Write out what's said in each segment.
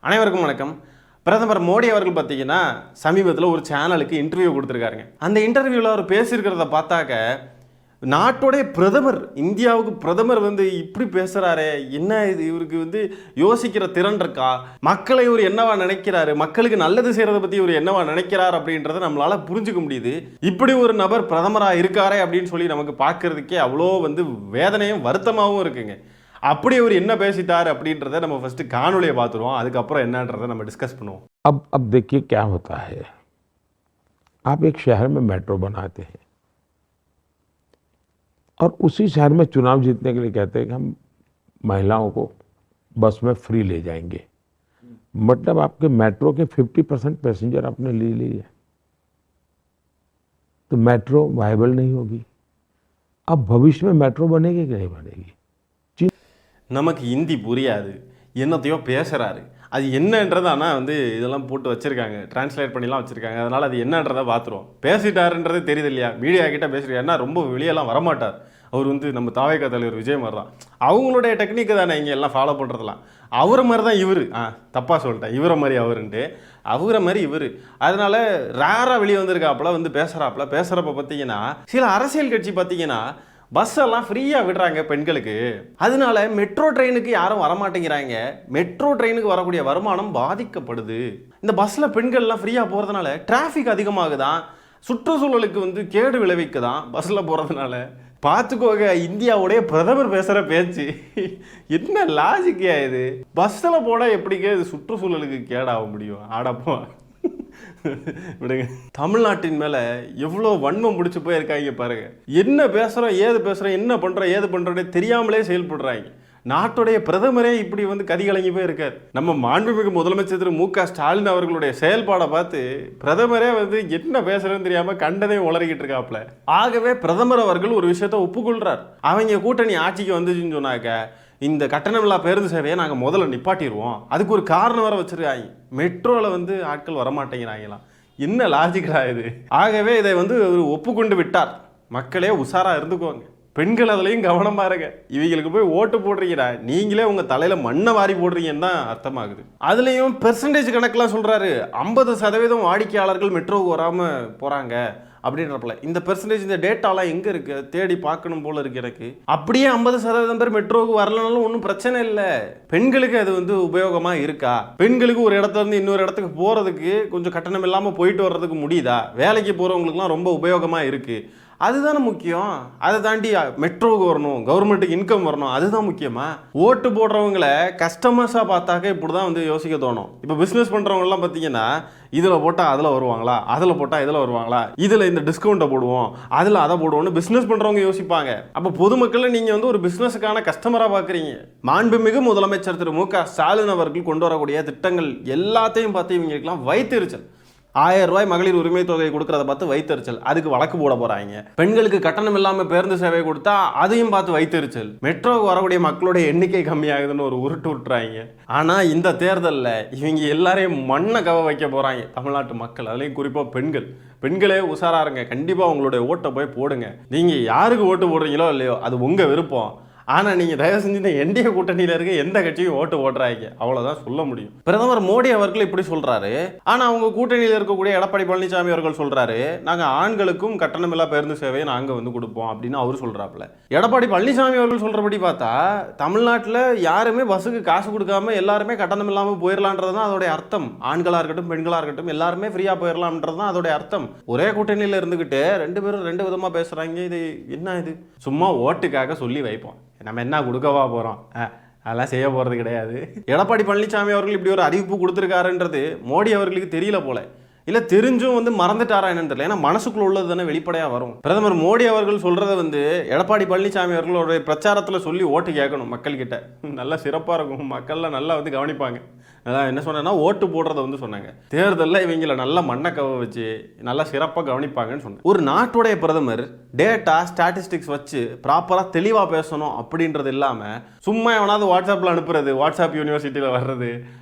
அனைவருக்கும் வணக்கம். பிரதமர் மோடி அவர்கள் பார்த்தீங்கன்னா சமீபத்தில் ஒரு சேனலுக்கு இன்டர்வியூ கொடுத்துருக்காருங்க. அந்த இன்டர்வியூவில் அவர் பேசியிருக்கிறத பார்த்தாக்க நாட்டுடைய பிரதமர், இந்தியாவுக்கு பிரதமர் இப்படி பேசுகிறாரே, என்ன இது, இவருக்கு யோசிக்கிற திறன் இருக்கா, மக்களை இவர் என்னவா நினைக்கிறாரு, மக்களுக்கு நல்லது செய்கிறத பற்றி இவர் என்னவா நினைக்கிறார் அப்படின்றத நம்மளால் புரிஞ்சுக்க முடியுது. இப்படி ஒரு நபர் பிரதமராக இருக்காரே அப்படின்னு சொல்லி நமக்கு பார்க்கறதுக்கே அவ்வளோ வேதனையும் வருத்தமாகவும் இருக்குங்க. அப்படி அவர் என்ன பேசிட்டார் அப்படின்றத நம்ம ஃபர்ஸ்ட் காணொலியை பார்த்துருவோம், அதுக்கப்புறம் என்னன்றதை நம்ம டிஸ்கஸ் பண்ணுவோம். अब देखिए क्या होता है, आप एक शहर में मेट्रो बनाते हैं और उसी शहर में चुनाव जीतने के लिए कहते हैं कि हम महिलाओं को बस में फ्री ले जाएंगे। मतलब आपके मेट्रो के 50% पैसेंजर आपने ले लिए, तो मेट्रो वायबल नहीं होगी। अब भविष्य में मेट्रो बनेगी कि नहीं बनेगी? நமக்கு ஹிந்தி புரியாது, என்னத்தையோ பேசுகிறாரு, அது என்னன்றது ஆனால் இதெல்லாம் போட்டு வச்சுருக்காங்க, டிரான்ஸ்லேட் பண்ணிலாம் வச்சுருக்காங்க. அதனால் அது என்னன்றதை பார்த்துருவோம். பேசிட்டாருன்றது தெரியுது இல்லையா, மீடியா கிட்ட பேசுகிறாருன்னா ரொம்ப வெளியெல்லாம் வரமாட்டார். அவர் நம்ம தாவேகா தலைவர் விஜய் மாதிரி தான், அவங்களுடைய டெக்னிக்கு தானே இங்கே எல்லாம் ஃபாலோ பண்ணுறதுலாம். அவரை மாதிரி தான் இவர், தப்பாக சொல்லிட்டேன், இவரை மாதிரி அவருன்ட்டு, அவரை மாதிரி இவர். அதனால ரேராக வெளியே வந்திருக்காப்புல பேசுகிறப்ப பார்த்தீங்கன்னா சில அரசியல் கட்சி பார்த்தீங்கன்னா பஸ் எல்லாம் ஃப்ரீயாக விடுறாங்க பெண்களுக்கு, அதனால மெட்ரோ ட்ரெயினுக்கு யாரும் வரமாட்டேங்கிறாங்க, மெட்ரோ ட்ரெயினுக்கு வரக்கூடிய வருமானம் பாதிக்கப்படுது, இந்த பஸ்ஸில் பெண்கள்லாம் ஃப்ரீயாக போகிறதுனால டிராஃபிக் அதிகமாகுதான், சுற்றுச்சூழலுக்கு கேடு விளைவிக்குதான் பஸ்ஸில் போகிறதுனால. பார்த்துக்கோங்க, இந்தியாவுடைய பிரதமர் பேசுகிற பேச்சு என்ன லாஜிக்கா இது? பஸ்ஸில் போனால் எப்படிங்க இது சுற்றுச்சூழலுக்கு கேடாக முடியும்? ஆடப்போ விடுங்க. தமிழ்நாட்டின் மேல எவ்வளோ வன்மம் பிடிச்சி போயிருக்காங்க பாருங்க. என்ன பேசுறோம், ஏது பேசுறோம், என்ன பண்றோம், ஏது பண்றோன்னே தெரியாமலே செயல்படுறாங்க. நாட்டுடைய பிரதமரே இப்படி கதிகலங்கி போய் இருக்கார். நம்ம மாண்புமிகு முதலமைச்சர் திரு மு.க. ஸ்டாலின் அவர்களுடைய செயல்பாடை பார்த்து பிரதமரே என்ன பேசுறதுன்னு தெரியாம கண்டதே உளறிக்கிட்டு இருக்காப்ல. ஆகவே பிரதமர் அவர்கள் ஒரு விஷயத்த ஒப்புக்கொள்றார். அவங்க கூட்டணி ஆட்சிக்கு வந்துச்சுன்னு சொன்னாக்க இந்த கட்டணமில்லா பேருந்து சேவையை நாங்கள் முதல்ல நிப்பாட்டிடுவோம். அதுக்கு ஒரு காரணம் வர வச்சிருக்காங்க, மெட்ரோவில் ஆட்கள் வரமாட்டேங்கிறாங்களாம். என்ன லாஜிக்கலா இது? ஆகவே இதை ஒப்புக்கொண்டு விட்டார். மக்களே உஷாரா இருந்துக்கோங்க, பெண்கள் அதுலையும் கவனமா இருங்க. இவங்களுக்கு போய் ஓட்டு போடுறீங்கடா, நீங்களே உங்க தலையில மண்ணை வாரி போடுறீங்கன்னு தான் அர்த்தமாகுது. அதுலயும் பெர்சன்டேஜ் கணக்கெல்லாம் சொல்றாரு, 50% வாடிக்கையாளர்கள் மெட்ரோவுக்கு வராம போறாங்க அப்படின்றப்பல. இந்த பெர்சன்டேஜ், இந்த டேட்டாலாம் எங்க இருக்கு, தேடி பார்க்கணும் போல இருக்கு எனக்கு. அப்படியே 50% பேர் மெட்ரோவுக்கு வரலனாலும் ஒன்றும் பிரச்சனை இல்லை. பெண்களுக்கு அது உபயோகமா இருக்கா? பெண்களுக்கு ஒரு இடத்துல இருந்து இன்னொரு இடத்துக்கு போறதுக்கு கொஞ்சம் கட்டணம் இல்லாம போயிட்டு வர்றதுக்கு முடியுதா? வேலைக்கு போறவங்களுக்குலாம் ரொம்ப உபயோகமா இருக்கு. அதுதானே முக்கியம். அதை தாண்டி மெட்ரோவுக்கு வரணும், கவர்மெண்ட்டுக்கு இன்கம் வரணும், அதுதான் முக்கியமா? ஓட்டு போடுறவங்களை கஸ்டமர்ஸாக பார்த்தாக்க இப்படி தான் யோசிக்க தோணும். இப்போ பிஸ்னஸ் பண்ணுறவங்கலாம் பார்த்தீங்கன்னா இதில் போட்டால் அதில் வருவாங்களா, அதில் போட்டால் இதில் வருவாங்களா, இதில் இந்த டிஸ்கவுண்ட்டை போடுவோம், அதில் அதை போடுவோம்னு பிஸ்னஸ் பண்ணுறவங்க யோசிப்பாங்க. அப்போ பொதுமக்களை நீங்கள் ஒரு பிஸ்னஸுக்கான கஸ்டமராக பார்க்குறீங்க. மாண்புமிகு முதலமைச்சர் திரு மு.க. ஸ்டாலின் அவர்கள் கொண்டு வரக்கூடிய திட்டங்கள் எல்லாத்தையும் பார்த்து இவங்களுக்கெல்லாம் வைத்தெரிச்சல். 1000 ரூபாய் மகளிர் உரிமை தொகை கொடுக்கறத பார்த்து வைத்தெரிச்சல், அதுக்கு வழக்கு போட போறாங்க. பெண்களுக்கு கட்டணம் இல்லாம பேருந்து சேவை கொடுத்தா அதையும் பார்த்து வைத்தெரிச்சல். மெட்ரோவுக்கு வரக்கூடிய மக்களுடைய எண்ணிக்கை கம்மியாகுதுன்னு ஒரு உருட்டு விட்டுறாங்க. ஆனா இந்த தேர்தலில் இவங்க எல்லாரையும் மண்ணை கவ வைக்க போறாங்க தமிழ்நாட்டு மக்கள், அதுலயும் குறிப்பா பெண்களே உஷாரா இருங்க. கண்டிப்பா உங்களுடைய ஓட்டை போய் போடுங்க. நீங்க யாருக்கு ஓட்டு போடுறீங்களோ இல்லையோ அது உங்க விருப்பம். ஆனால் நீங்கள் தயவு செஞ்சு இந்த என்டிஏ கூட்டணியில் இருக்க எந்த கட்சியும் ஓட்டு ஓட்டுறாங்க, அவ்வளோதான் சொல்ல முடியும். பிரதமர் மோடி அவர்கள் இப்படி சொல்கிறாரு. ஆனால் அவங்க கூட்டணியில் இருக்கக்கூடிய எடப்பாடி பழனிசாமி அவர்கள் சொல்கிறாரு, நாங்கள் ஆண்களுக்கும் கட்டணமில்லா பேருந்து சேவையை நாங்கள் கொடுப்போம் அப்படின்னு அவர் சொல்கிறாப்புல. எடப்பாடி பழனிசாமி அவர்கள் சொல்கிறபடி பார்த்தா தமிழ்நாட்டில் யாருமே பஸ்ஸுக்கு காசு கொடுக்காம எல்லாருமே கட்டணம் இல்லாமல் போயிடலான்றது தான் அதோடைய அர்த்தம். ஆண்களாக இருக்கட்டும் பெண்களாக இருக்கட்டும் எல்லாருமே ஃப்ரீயாக போயிடலாம்ன்றது தான் அதோடைய அர்த்தம். ஒரே கூட்டணியில் இருந்துக்கிட்டு ரெண்டு பேரும் ரெண்டு விதமாக பேசுகிறாங்க. இது என்ன? இது சும்மா ஓட்டுக்காக சொல்லி வைப்போம், நம்ம என்ன கொடுக்கவா போகிறோம், அதெல்லாம் செய்ய போகிறது கிடையாது. எடப்பாடி பழனிசாமி அவர்கள் இப்படி ஒரு அறிவிப்பு கொடுத்துருக்காருன்றது மோடி அவர்களுக்கு தெரியல போல, இல்லை தெரிஞ்சும் மறந்துட்டாரா என்னன்னு தெரியல. ஏன்னா மனசுக்குள்ள உள்ளது தானே வெளிப்படையாக வரும். பிரதமர் மோடி அவர்கள் சொல்கிறத எடப்பாடி பழனிசாமி அவர்களுடைய பிரச்சாரத்தில் சொல்லி ஓட்டு கேட்கணும் மக்கள்கிட்ட, நல்லா சிறப்பாக இருக்கும், மக்கள்லாம் நல்லா கவனிப்பாங்க. அதான் என்ன சொன்னேன்னா ஓட்டு போடுறத சொன்னாங்க. தேர்தலில் இவங்களை நல்லா மண்ணை கவ வச்சு நல்லா சிறப்பாக கவனிப்பாங்கன்னு சொன்னேன். ஒரு நாட்டுடைய பிரதமர் டேட்டா ஸ்டாட்டிஸ்டிக்ஸ் வச்சு ப்ராப்பராக தெளிவாக பேசணும் அப்படின்றது இல்லாமல் சும்மா எவனாவது வாட்ஸ்அப்பில் அனுப்புறது, வாட்ஸ்அப் யூனிவர்சிட்டியில் வர்றது,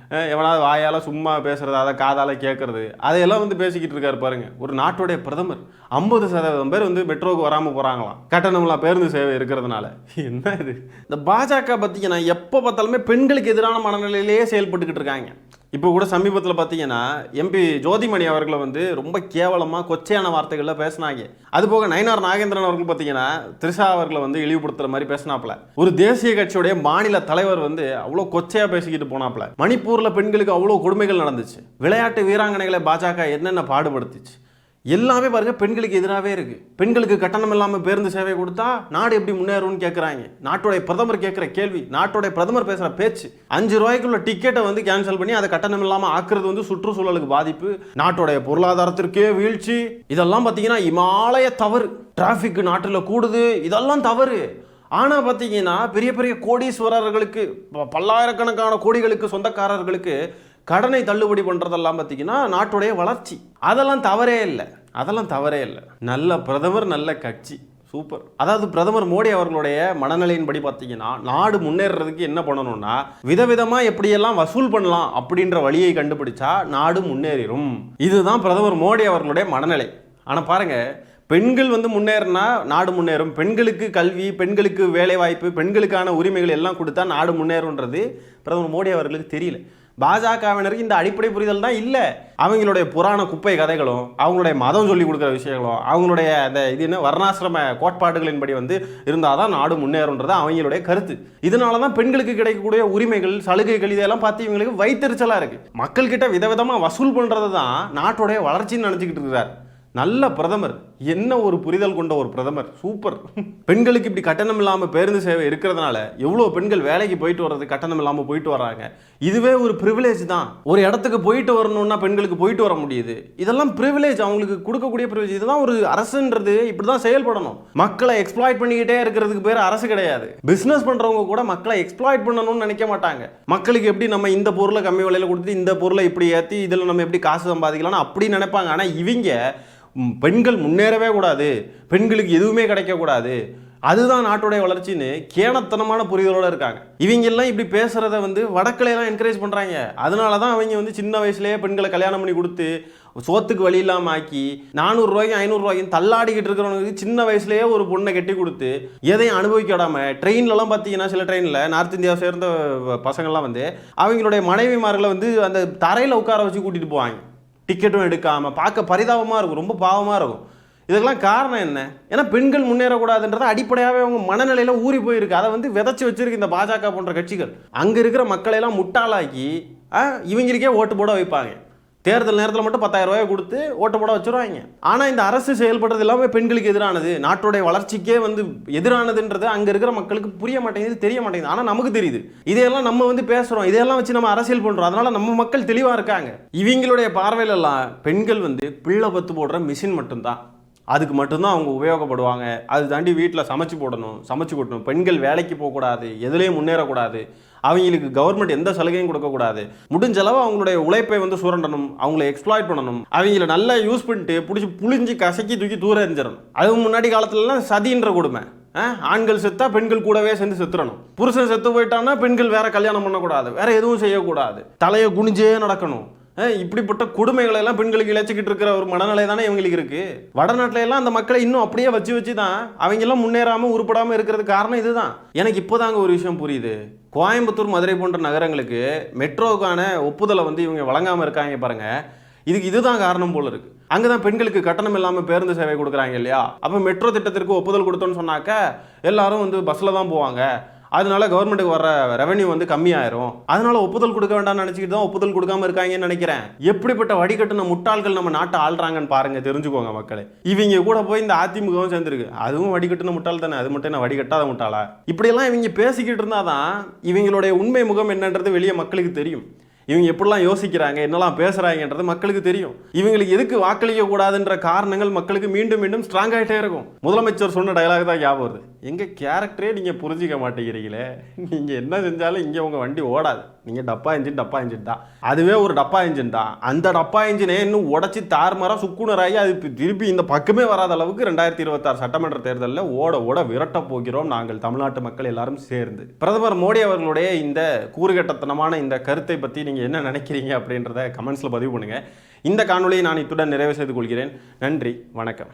எவனாவது வாயால் சும்மா பேசுறது, அதை காதால் கேட்கறது, அதையெல்லாம் பேசிக்கிட்டு இருக்காரு பாருங்க. ஒரு நாட்டுடைய பிரதமர் 50% பேர் மெட்ரோவுக்கு வராமல் போகிறாங்களாம், கட்டணம்லாம் பேருந்து சேவை இருக்கிறதுனால. என்ன இது? இந்த பாஜக பார்த்தீங்கன்னா எப்போ பார்த்தாலுமே பெண்களுக்கு எதிரான மனநிலையிலேயே செயல்பட்டுக்கிட்டு இருக்காங்க. இருக்காங்க. இப்போ கூட சமீபத்தில் பார்த்தீங்கன்னா எம்பி ஜோதிமணி அவர்களை வந்து ரொம்ப கேவலமாக கொச்சையான வார்த்தைகளில் பேசினாங்க. அதுபோக நயினார் நாகேந்திரன் அவர்கள் பார்த்தீங்கன்னா த்ரிஷா அவர்களை வந்து இழிவுபடுத்துகிற மாதிரி பேசினாப்புல. ஒரு தேசிய கட்சியுடைய மாநில தலைவர் வந்து அவ்வளோ கொச்சையாக பேசிக்கிட்டு போனாப்புல. மணிப்பூரில் பெண்களுக்கு அவ்வளோ கொடுமைகள் நடந்துச்சு. விளையாட்டு வீராங்கனைகளை பாஜக என்னென்ன பாடுபடுத்துச்சு எல்லாமே பாருங்க பெண்களுக்கு எதிராகவே இருக்கு. பெண்களுக்கு கட்டணம் இல்லாமல் பேருந்து சேவை கொடுத்தா நாடு எப்படி முன்னேறும்னு கேட்குறாங்க. நாட்டுடைய பிரதமர் கேட்குற கேள்வி, நாட்டுடைய பிரதமர் பேசுகிற பேச்சு, 5 ரூபாய்க்குள்ள டிக்கெட்டை வந்து கேன்சல் பண்ணி அதை கட்டணம் இல்லாமல் ஆக்குறது வந்து சுற்றுச்சூழலுக்கு பாதிப்பு, நாட்டுடைய பொருளாதாரத்திற்கே வீழ்ச்சி. இதெல்லாம் பார்த்தீங்கன்னா இமாலய தவறு. டிராஃபிக் நாட்டில் கூடுது, இதெல்லாம் தவறு. ஆனால் பார்த்தீங்கன்னா பெரிய பெரிய கோடீஸ்வரர்களுக்கு, பல்லாயிரக்கணக்கான கோடிகளுக்கு சொந்தக்காரர்களுக்கு கடனை தள்ளுபடி பண்ணுறதெல்லாம் பார்த்தீங்கன்னா நாட்டுடைய வளர்ச்சி. அதெல்லாம் தவறே இல்லை, அதெல்லாம் தவறே இல்லை. நல்ல பிரதமர், நல்ல கட்சி, சூப்பர். அதாவது பிரதமர் மோடி அவர்களுடைய மனநிலையின்படி பார்த்தீங்கன்னா நாடு முன்னேறதுக்கு என்ன பண்ணணும்னா விதவிதமாக எப்படியெல்லாம் வசூல் பண்ணலாம் அப்படின்ற வழியை கண்டுபிடிச்சா நாடு முன்னேறிடும். இதுதான் பிரதமர் மோடி அவர்களுடைய மனநிலை. ஆனால் பாருங்க, பெண்கள் வந்து முன்னேறினா நாடு முன்னேறும், பெண்களுக்கு கல்வி, பெண்களுக்கு வேலைவாய்ப்பு, பெண்களுக்கான உரிமைகள் எல்லாம் கொடுத்தா நாடு முன்னேறும்ன்றது பிரதமர் மோடி அவர்களுக்கு தெரியல. பாஜகவினருக்கு இந்த அடிப்படை புரிதல் தான் இல்லை. அவங்களுடைய புராண குப்பை கதைகளும், அவங்களுடைய மதம் சொல்லி கொடுக்குற விஷயங்களும், அவங்களுடைய அந்த இது என்ன வர்ணாசிரம கோட்பாடுகளின்படி வந்து இருந்தால் தான் நாடு முன்னேறும்ன்றது அவங்களுடைய கருத்து. இதனால தான் பெண்களுக்கு கிடைக்கக்கூடிய உரிமைகள், சலுகைகள் இதெல்லாம் பார்த்து இவங்களுக்கு வைத்தறிச்சலாக இருக்குது. மக்கள்கிட்ட விதவிதமாக வசூல் பண்ணுறது தான் நாட்டுடைய வளர்ச்சின்னு நினச்சிக்கிட்டு இருக்கிறார். நல்ல பிரதமர், என்ன ஒரு புரிதல் கொண்ட ஒரு பிரதமர், சூப்பர். பெண்களுக்கு இப்படி கட்டணம் இல்லாமல் பேருந்து சேவை இருக்கிறதுனால எவ்வளோ பெண்கள் வேலைக்கு போயிட்டு வர்றது கட்டணம் இல்லாமல் போயிட்டு வர்றாங்க. இதுவே ஒரு ப்ரிவிலேஜ் தான். ஒரு இடத்துக்கு போயிட்டு வரணும்னா பெண்களுக்கு போயிட்டு வர முடியுது. இதெல்லாம் ப்ரிவிலேஜ், அவங்களுக்கு கொடுக்கக்கூடிய ப்ரிவிலேஜ். இதுதான் ஒரு அரசுன்றது, இப்படி தான் செயல்படணும். மக்களை எக்ஸ்ப்ளாய்ட் பண்ணிக்கிட்டே இருக்கிறதுக்கு பேர் அரசு கிடையாது. பிஸ்னஸ் பண்ணுறவங்க கூட மக்களை எக்ஸ்ப்ளாய்ட் பண்ணணும்னு நினைக்க மாட்டாங்க. மக்களுக்கு எப்படி நம்ம இந்த பொருளை கம்மி விலையில் கொடுத்து இந்த பொருளை இப்படி ஏற்றி இதில் நம்ம எப்படி காசு சம்பாதிக்கலாம்னு அப்படி நினைப்பாங்க. ஆனால் இவங்க பெண்கள் முன்னேறவே கூடாது, பெண்களுக்கு எதுவுமே கிடைக்கக்கூடாது, அதுதான் நாட்டுடைய வளர்ச்சின்னு கேனத்தனமான புரிதலோடு இருக்காங்க. இவங்கெல்லாம் இப்படி பேசுகிறத வந்து வடக்கலையெல்லாம் என்கரேஜ் பண்ணுறாங்க. அதனால தான் அவங்க வந்து சின்ன வயசுலேயே பெண்களை கல்யாணம் பண்ணி கொடுத்து சோத்துக்கு வழி இல்லாமல் ஆக்கி 400 ரூபாய்க்கும் 500 ரூபாய்க்கும் தள்ளாடிக்கிட்டு இருக்கிறவங்களுக்கு சின்ன வயசுலேயே ஒரு பொண்ணை கட்டி கொடுத்து எதையும் அனுபவிக்க விடாமல், ட்ரெயின்லலாம் பார்த்தீங்கன்னா சில ட்ரெயினில் நார்த் இந்தியாவை சேர்ந்த பசங்கள்லாம் வந்து அவங்களுடைய மனைவிமார்களை வந்து அந்த தரையில் உட்கார வச்சு கூட்டிகிட்டு போவாங்க, டிக்கெட்டும் எடுக்காமல். பார்க்க பரிதாபமாக இருக்கும், ரொம்ப பாவமாக இருக்கும். இதுக்கெல்லாம் காரணம் என்ன? ஏன்னா பெண்கள் முன்னேறக்கூடாதுன்றதை அடிப்படையாகவே அவங்க மனநிலையில் ஊறி போயிருக்கு. அதை வந்து விதைச்சி வச்சிருக்கு இந்த பாஜக போன்ற கட்சிகள். அங்கே இருக்கிற மக்களையெல்லாம் முட்டாளாக்கி இவங்களுக்கே ஓட்டு போட வைப்பாங்க. தேர்தல் நேரத்தில் மட்டும் 10,000 ரூபாயை கொடுத்து ஓட்டு போட வச்சுருவாங்க. ஆனால் இந்த அரசு செயல்படுறது எல்லாமே பெண்களுக்கு எதிரானது, நாட்டுடைய வளர்ச்சிக்கே வந்து எதிரானதுன்றது அங்கே இருக்கிற மக்களுக்கு புரிய மாட்டேங்குது, தெரிய மாட்டேங்குது. ஆனால் நமக்கு தெரியுது. இதையெல்லாம் நம்ம வந்து பேசுகிறோம், இதையெல்லாம் வச்சு நம்ம அரசியல் பண்ணுறோம். அதனால நம்ம மக்கள் தெளிவாக இருக்காங்க. இவங்களுடைய பார்வையிலெல்லாம் பெண்கள் வந்து பிள்ளை பத்து போடுற மிஷின் மட்டும்தான், அதுக்கு மட்டும்தான் அவங்க உபயோகப்படுவாங்க. அது தாண்டி வீட்டில் சமைச்சு போடணும், சமைச்சு கொட்டணும், பெண்கள் வேலைக்கு போகக்கூடாது, எதுலேயும் முன்னேறக்கூடாது, அவங்களுக்கு கவர்மெண்ட் எந்த சலுகையும் கொடுக்கக்கூடாது, முடிஞ்சளவு அவங்களுடைய உழைப்பை வந்து சுரண்டணும், அவங்கள எக்ஸ்ப்ளாய்ட் பண்ணணும், அவங்கள நல்லா யூஸ் பண்ணிட்டு பிடிச்சி புளிஞ்சு கசக்கி தூக்கி தூர எறிஞ்சிடணும். அதுவும் முன்னாடி காலத்துலலாம் சதின்ற கொடுமை, ஆண்கள் செத்தா பெண்கள் கூடவே சேர்ந்து செத்துறணும், புருஷன் செத்து போயிட்டான்னா பெண்கள் வேற கல்யாணம் பண்ணக்கூடாது, வேற எதுவும் செய்யக்கூடாது, தலையை குனிஞ்சே நடக்கணும். இப்படிப்பட்ட கொடுமைகளை எல்லாம் பெண்களுக்கு இழைச்சிக்கிட்டு இருக்கிற ஒரு மனநிலை தானே இவங்களுக்கு இருக்கு. வடநாட்டில எல்லாம் அந்த மக்களை இன்னும் அப்படியே வச்சு தான் அவங்க எல்லாம் முன்னேறாம உருப்படாம இருக்கிறதுக்கு காரணம் இதுதான். எனக்கு இப்போதாங்க ஒரு விஷயம் புரியுது. கோயம்புத்தூர், மதுரை போன்ற நகரங்களுக்கு மெட்ரோவுக்கான ஒப்புதலை வந்து இவங்க வழங்காம இருக்காங்க பாருங்க. இதுதான் காரணம் போல இருக்கு. அங்கதான் பெண்களுக்கு கட்டணம் இல்லாமல் பேருந்து சேவை கொடுக்குறாங்க இல்லையா? அப்போ மெட்ரோ திட்டத்திற்கு ஒப்புதல் கொடுத்தோன்னு சொன்னாக்க எல்லாரும் வந்து பஸ்ல தான் போவாங்க, அதனால கவர்மெண்ட்டுக்கு வர ரெவன்யூ வந்து கம்மியாயிரும், அதனால ஒப்புதல் கொடுக்க வேண்டாம்னு நினச்சிக்கிட்டு தான் ஒப்புதல் கொடுக்காம இருக்காங்கன்னு நினைக்கிறேன். எப்படிப்பட்ட வடிகட்டின முட்டாள்கள் நம்ம நாட்டை ஆள்றாங்கன்னு பாருங்க, தெரிஞ்சுக்கோங்க மக்களே. இவங்க கூட போய் இந்த அதிமுகவும் சேர்ந்துருக்கு, அதுவும் வடிகட்டின முட்டாள் தானே, அது மட்டும் என்ன வடிகட்டாத முட்டாளா? இப்படியெல்லாம் இவங்க பேசிக்கிட்டு இருந்தாதான் இவங்களுடைய உண்மை முகம் என்னன்றது வெளியே மக்களுக்கு தெரியும். இவங்க எப்படிலாம் யோசிக்கிறாங்க, என்னெல்லாம் பேசுகிறாங்கன்றது மக்களுக்கு தெரியும். இவங்களுக்கு எதுக்கு வாக்களிக்க கூடாதுன்ற காரணங்கள் மக்களுக்கு மீண்டும் மீண்டும் ஸ்ட்ராங் ஆகிட்டே இருக்கும். முதலமைச்சர் சொன்ன டயலாக் தான் ஞாபகம் வருது, எங்கள் கேரக்டரே நீங்கள் புரிஞ்சிக்க மாட்டேங்கிறீங்களே, நீங்கள் என்ன செஞ்சாலும் இங்கே உங்கள் வண்டி ஓடாது, நீங்கள் டப்பா இன்ஜின் தான், அதுவே ஒரு டப்பா இன்ஜின் தான், அந்த டப்பா இன்ஜினை இன்னும் உடச்சி தார்மாராக சுக்குனராகி அது திருப்பி இந்த பக்கமே வராத அளவுக்கு 2026 சட்டமன்ற தேர்தலில் ஓட விரட்ட போகிறோம் நாங்கள் தமிழ்நாட்டு மக்கள் எல்லாரும் சேர்ந்து. பிரதமர் மோடி அவர்களுடைய இந்த கூறுகட்டத்தனமான இந்த கருத்தை பற்றி நீங்கள் என்ன நினைக்கிறீங்க அப்படின்றத கமெண்ட்ஸில் பதிவு பண்ணுங்கள். இந்த காணொலியை நான் இத்துடன் நிறைவு செய்து கொள்கிறேன். நன்றி, வணக்கம்.